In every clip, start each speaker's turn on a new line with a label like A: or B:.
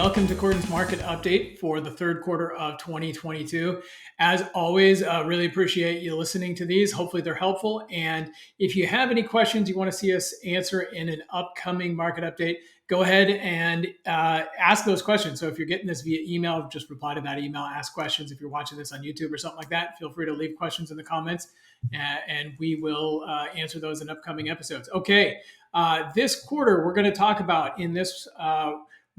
A: Welcome to Cordant's market update for the third quarter of 2022. As always, really appreciate you listening to these. Hopefully they're helpful. And if you have any questions you want to see us answer in an upcoming market update, go ahead and ask those questions. So if you're getting this via email, just reply to that email, ask questions. If you're watching this on YouTube or something like that, feel free to leave questions in the comments and we will answer those in upcoming episodes. Okay, this quarter we're going to talk about in this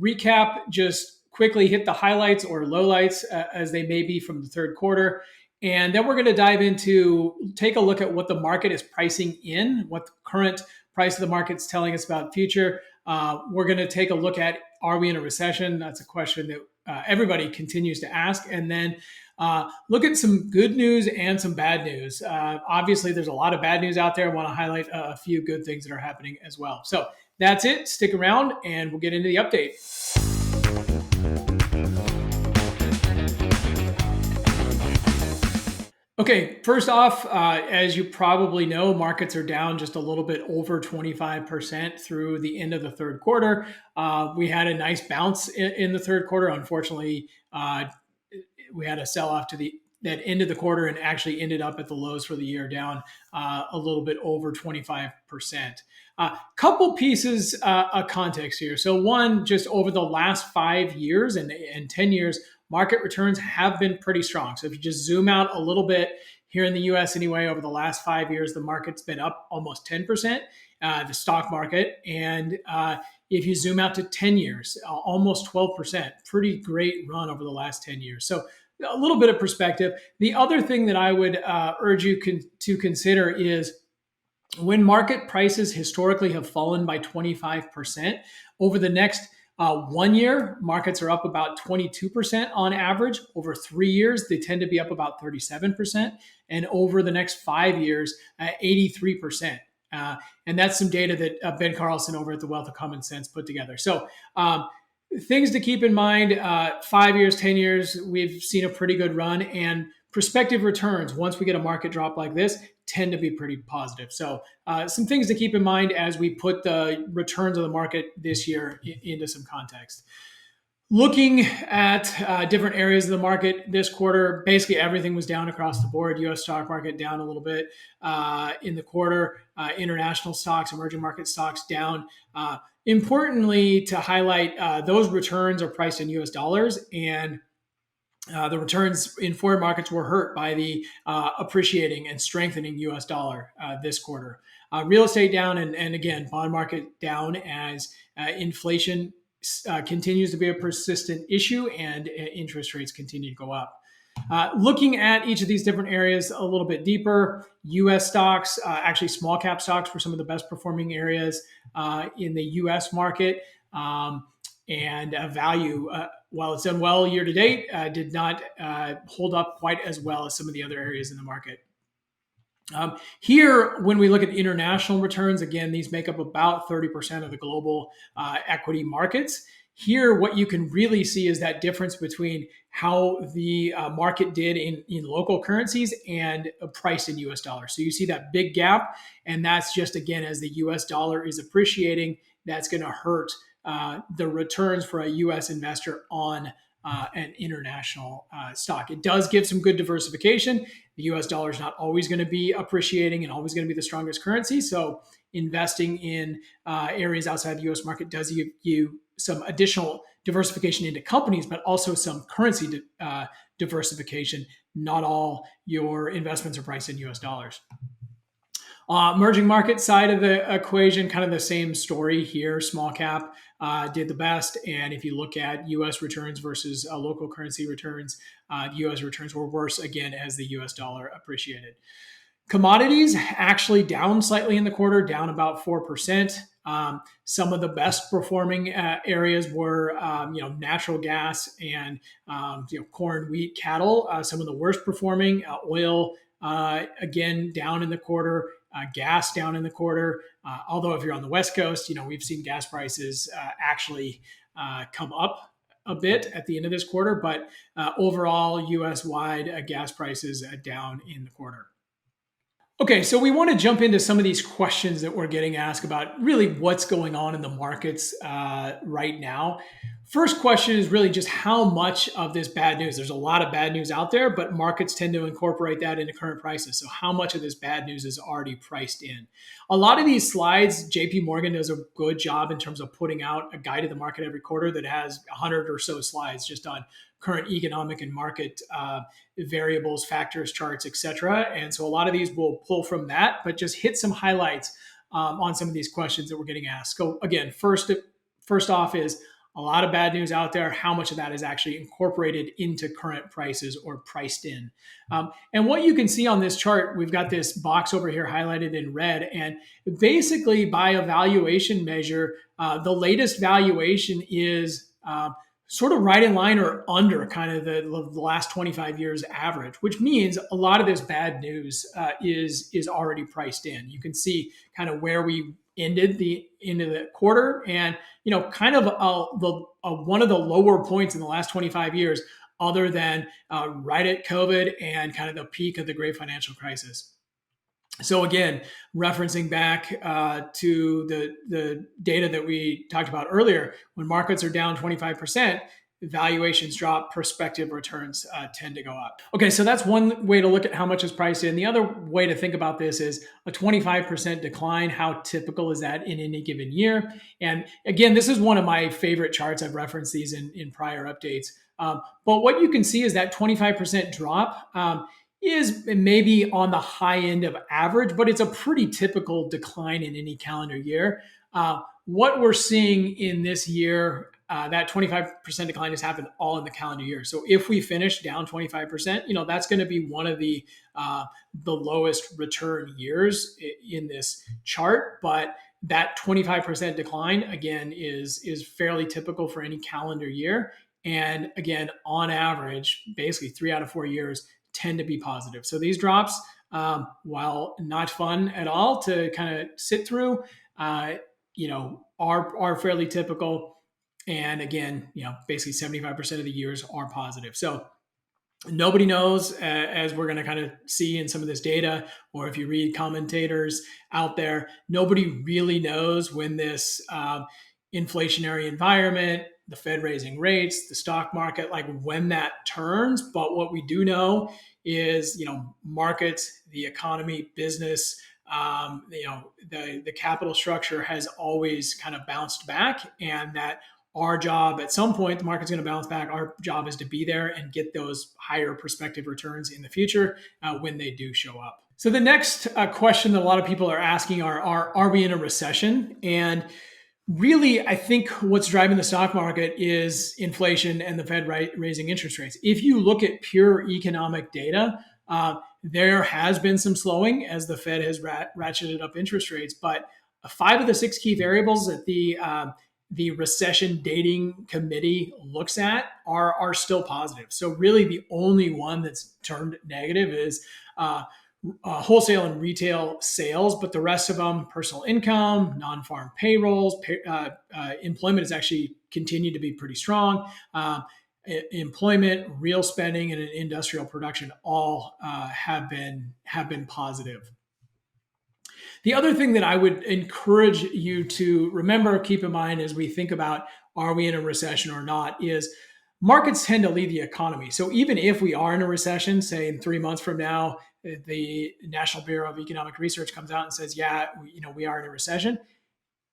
A: recap, just quickly hit the highlights or lowlights as they may be from the third quarter. And then we're going to dive into, take a look at what the market is pricing in, what the current price of the market is telling us about future. We're going to take a look at, are we in a recession? That's a question that everybody continues to ask. And then look at some good news and some bad news. Obviously, there's a lot of bad news out there. I want to highlight a few good things that are happening as well. So that's it. Stick around and we'll get into the update. Okay, first off, as you probably know, markets are down just a little bit over 25% through the end of the third quarter. We had a nice bounce in the third quarter. Unfortunately, we had a sell-off to that ended the quarter and actually ended up at the lows for the year, down a little bit over 25%. Couple pieces of context here. So one, just over the last 5 years and 10 years, market returns have been pretty strong. So if you just zoom out a little bit here in the US anyway, over the last 5 years, the market's been up almost 10%, the stock market. And if you zoom out to 10 years, almost 12%, pretty great run over the last 10 years. So a little bit of perspective. The other thing that I would urge you to consider is when market prices historically have fallen by 25%, over the next 1 year, markets are up about 22% on average. Over 3 years, they tend to be up about 37%. And over the next 5 years, 83%. And that's some data that Ben Carlson over at the Wealth of Common Sense put together. So things to keep in mind, 5 years, 10 years, we've seen a pretty good run. And prospective returns, once we get a market drop like this, tend to be pretty positive. So some things to keep in mind as we put the returns of the market this year into some context. Looking at different areas of the market this quarter, basically everything was down across the board. U.S. stock market down a little bit in the quarter. International stocks, emerging market stocks down. Importantly, to highlight, those returns are priced in U.S. dollars, and the returns in foreign markets were hurt by the appreciating and strengthening U.S. dollar this quarter. Real estate down, and again, bond market down as inflation continues to be a persistent issue and interest rates continue to go up. Looking at each of these different areas a little bit deeper, U.S. stocks, actually small cap stocks were some of the best performing areas in the U.S. market. And value, while it's done well year to date, did not hold up quite as well as some of the other areas in the market. Here, when we look at international returns, again, these make up about 30% of the global equity markets. Here, what you can really see is that difference between how the market did in local currencies and priced in US dollars. So you see that big gap, and that's just, again, as the US dollar is appreciating, that's going to hurt the returns for a U.S. investor on an international stock. It does give some good diversification. The U.S. dollar is not always going to be appreciating and always going to be the strongest currency. So investing in areas outside the U.S. market does give you some additional diversification into companies, but also some currency diversification. Not all your investments are priced in U.S. dollars. Emerging market side of the equation, kind of the same story here. Small cap did the best. And if you look at U.S. returns versus local currency returns, U.S. returns were worse again as the U.S. dollar appreciated. Commodities actually down slightly in the quarter, down about 4%. Some of the best performing areas were, natural gas and, corn, wheat, cattle. Some of the worst performing, oil, again, down in the quarter. Gas down in the quarter. Although if you're on the West Coast, we've seen gas prices actually come up a bit at the end of this quarter, but overall U.S. wide gas prices down in the quarter. Okay, so we want to jump into some of these questions that we're getting asked about really what's going on in the markets right now. First question is really just how much of this bad news. There's a lot of bad news out there, but markets tend to incorporate that into current prices. So, how much of this bad news is already priced in? A lot of these slides, JP Morgan does a good job in terms of putting out a guide to the market every quarter that has 100 or so slides just on current economic and market variables, factors, charts, etc. And so a lot of these will pull from that, but just hit some highlights on some of these questions that we're getting asked. So again, first off is a lot of bad news out there. How much of that is actually incorporated into current prices or priced in? And what you can see on this chart, we've got this box over here highlighted in red. And basically, by a valuation measure, the latest valuation is sort of right in line or under kind of the last 25 years average, which means a lot of this bad news is already priced in. You can see kind of where we ended the end of the quarter, and kind of one of the lower points in the last 25 years, other than right at COVID and kind of the peak of the great financial crisis. So again, referencing back to the data that we talked about earlier, when markets are down 25%, valuations drop, prospective returns tend to go up. Okay, so that's one way to look at how much is priced in. The other way to think about this is a 25% decline. How typical is that in any given year? And again, this is one of my favorite charts. I've referenced these in prior updates. But what you can see is that 25% drop is maybe on the high end of average, but it's a pretty typical decline in any calendar year. What we're seeing in this year, that 25% decline has happened all in the calendar year. So if we finish down 25%, that's going to be one of the lowest return years in this chart. But that 25% decline again is fairly typical for any calendar year. And again, on average, basically 3 out of 4 years tend to be positive. So these drops, while not fun at all to kind of sit through, are fairly typical. And again, basically 75% of the years are positive. So nobody knows, as we're going to kind of see in some of this data, or if you read commentators out there, nobody really knows when this inflationary environment, the Fed raising rates, the stock market, like when that turns. But what we do know is, markets, the economy, business, the capital structure has always kind of bounced back, and that our job at some point, the market's going to bounce back. Our job is to be there and get those higher prospective returns in the future when they do show up. So the next question that a lot of people are asking are we in a recession? And really, I think what's driving the stock market is inflation and the Fed raising interest rates. If you look at pure economic data, there has been some slowing as the Fed has ratcheted up interest rates, but 5 of the 6 key variables that the recession dating committee looks at are still positive. So really, the only one that's turned negative is wholesale and retail sales, but the rest of them, personal income, non-farm payrolls, employment has actually continued to be pretty strong. Employment, real spending, and industrial production all have been positive. The other thing that I would encourage you to remember, keep in mind as we think about are we in a recession or not, is markets tend to lead the economy. So even if we are in a recession, say in 3 months from now, the National Bureau of Economic Research comes out and says, yeah, we are in a recession,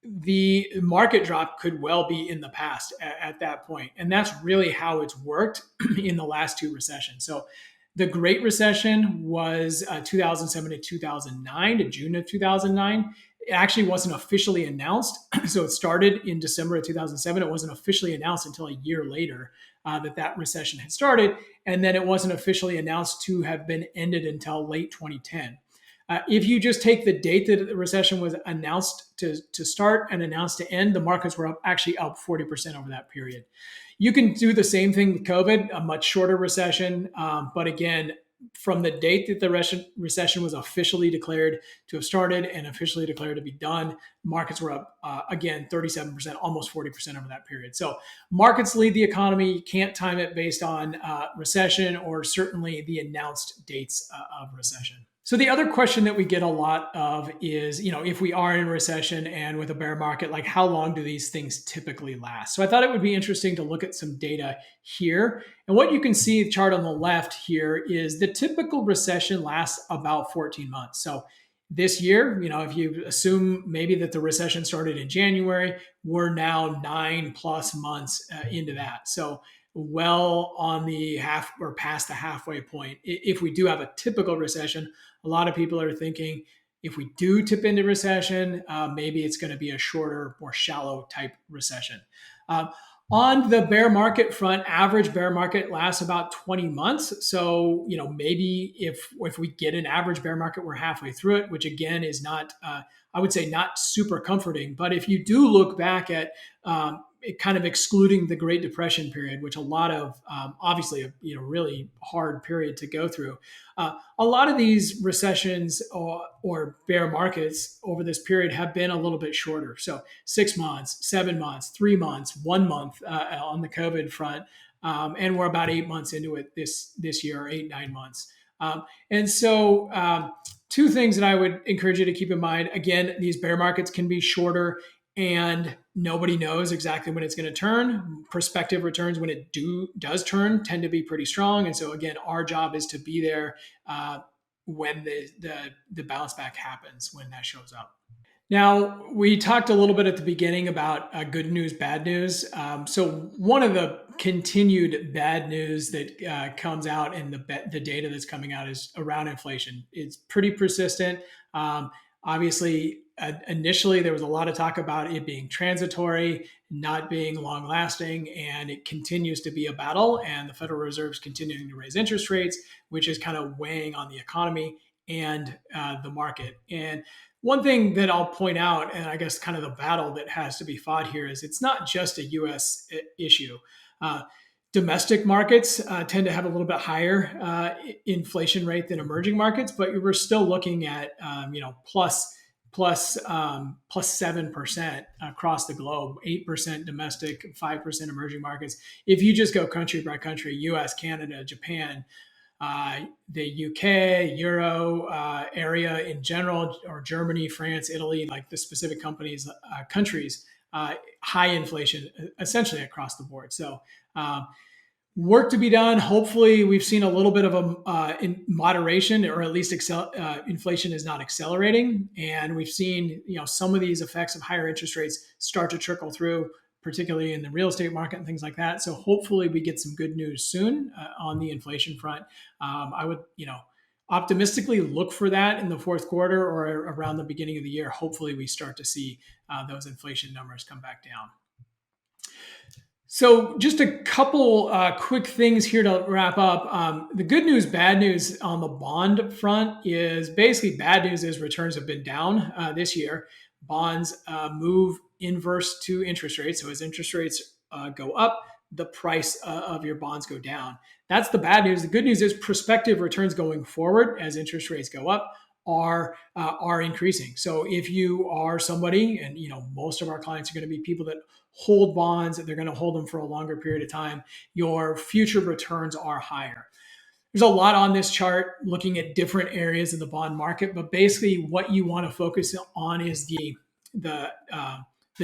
A: the market drop could well be in the past at that point. And that's really how it's worked in the last 2 recessions. So the Great Recession was 2007 to 2009, to June of 2009. It actually wasn't officially announced. So it started in December of 2007. It wasn't officially announced until a year later that recession had started. And then it wasn't officially announced to have been ended until late 2010. If you just take the date that the recession was announced to start and announced to end, the markets were actually up 40% over that period. You can do the same thing with COVID, a much shorter recession. But again, from the date that the recession was officially declared to have started and officially declared to be done, markets were up, again, 37%, almost 40% over that period. So markets lead the economy. You can't time it based on recession or certainly the announced dates of recession. So the other question that we get a lot of is, if we are in a recession and with a bear market, like how long do these things typically last? So I thought it would be interesting to look at some data here. And what you can see, the chart on the left here, is the typical recession lasts about 14 months. So this year, if you assume maybe that the recession started in January, we're now 9+ months into that. So well on the half or past the halfway point. If we do have a typical recession, a lot of people are thinking if we do tip into recession, maybe it's going to be a shorter, more shallow type recession. Um, on the bear market front, average bear market lasts about 20 months. So, maybe if we get an average bear market, we're halfway through it, which again is not, I would say, not super comforting. But if you do look back at kind of excluding the Great Depression period, which a lot of obviously a really hard period to go through. A lot of these recessions or bear markets over this period have been a little bit shorter. So 6 months, 7 months, 3 months, 1 month on the COVID front, and we're about 8 months into it this year, 8, 9 months. And so two things that I would encourage you to keep in mind. Again, these bear markets can be shorter and nobody knows exactly when it's going to turn. Prospective returns, when it does turn, tend to be pretty strong. And so again, our job is to be there when the bounce back happens, when that shows up. Now, we talked a little bit at the beginning about good news, bad news. So, one of the continued bad news that comes out in the data that's coming out is around inflation. It's pretty persistent. Obviously, initially, there was a lot of talk about it being transitory, not being long lasting, and it continues to be a battle. And the Federal Reserve is continuing to raise interest rates, which is kind of weighing on the economy and the market. And one thing that I'll point out, and I guess kind of the battle that has to be fought here, is it's not just a US issue. Uh, Domestic markets tend to have a little bit higher inflation rate than emerging markets, but we're still looking at plus 7% across the globe, 8% domestic, 5% emerging markets. If you just go country by country, US, Canada, Japan, the UK, Euro area in general, or Germany, France, Italy, like the specific countries, high inflation essentially across the board. So work to be done. Hopefully, we've seen a little bit of a in moderation, or at least inflation is not accelerating, and we've seen some of these effects of higher interest rates start to trickle through, particularly in the real estate market and things like that. So hopefully, we get some good news soon on the inflation front. I would optimistically look for that in the fourth quarter or around the beginning of the year. Hopefully, we start to see those inflation numbers come back down. So, just a couple quick things here to wrap up. The good news, bad news on the bond front is basically bad news is returns have been down this year. Bonds move inverse to interest rates. So, as interest rates go up, the price of your bonds go down. That's the bad news. The good news is prospective returns going forward as interest rates go up are increasing. So if you are somebody, and most of our clients are going to be people that hold bonds, they're going to hold them for a longer period of time, your future returns are higher. There's a lot on this chart looking at different areas of the bond market, but basically what you want to focus on is the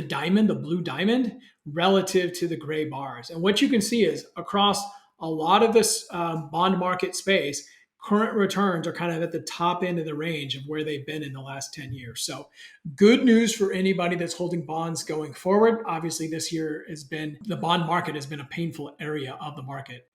A: diamond, the blue diamond, relative to the gray bars. And what you can see is across a lot of this bond market space, current returns are kind of at the top end of the range of where they've been in the last 10 years. So good news for anybody that's holding bonds going forward. Obviously, this year the bond market has been a painful area of the market.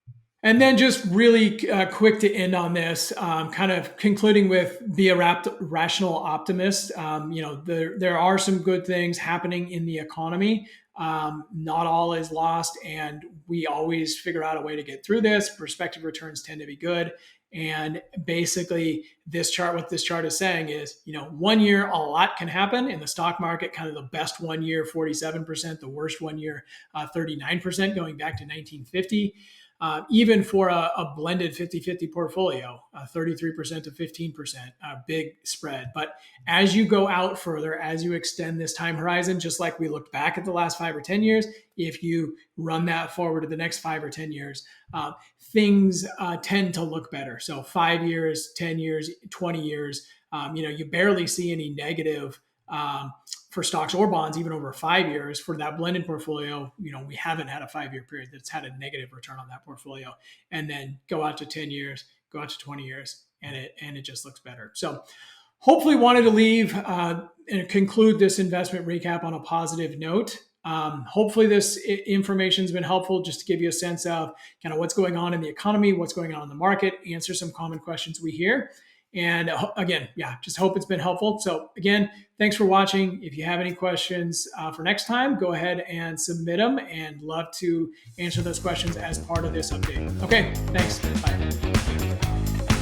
A: And then just really quick to end on this, kind of concluding with be a rational optimist. There are some good things happening in the economy. Not all is lost, and we always figure out a way to get through this. Prospective returns tend to be good. And basically, what this chart is saying is, 1 year, a lot can happen in the stock market. Kind of the best 1 year, 47%, the worst 1 year, 39%, going back to 1950. even for a blended 50-50 portfolio, 33% to 15%, a big spread. But as you go out further, as you extend this time horizon, just like we looked back at the last 5 or 10 years, if you run that forward to the next 5 or 10 years, things tend to look better. So 5 years, 10 years, 20 years, you barely see any negative for stocks or bonds, even over 5 years. For that blended portfolio, we haven't had a 5 year period that's had a negative return on that portfolio. And then go out to 10 years, go out to 20 years, and it just looks better. So hopefully wanted to leave and conclude this investment recap on a positive note. Hopefully this information has been helpful just to give you a sense of kind of what's going on in the economy, what's going on in the market, answer some common questions we hear. And again, just hope it's been helpful. So again, thanks for watching. If you have any questions for next time, go ahead and submit them, and love to answer those questions as part of this update. Okay, thanks. Bye.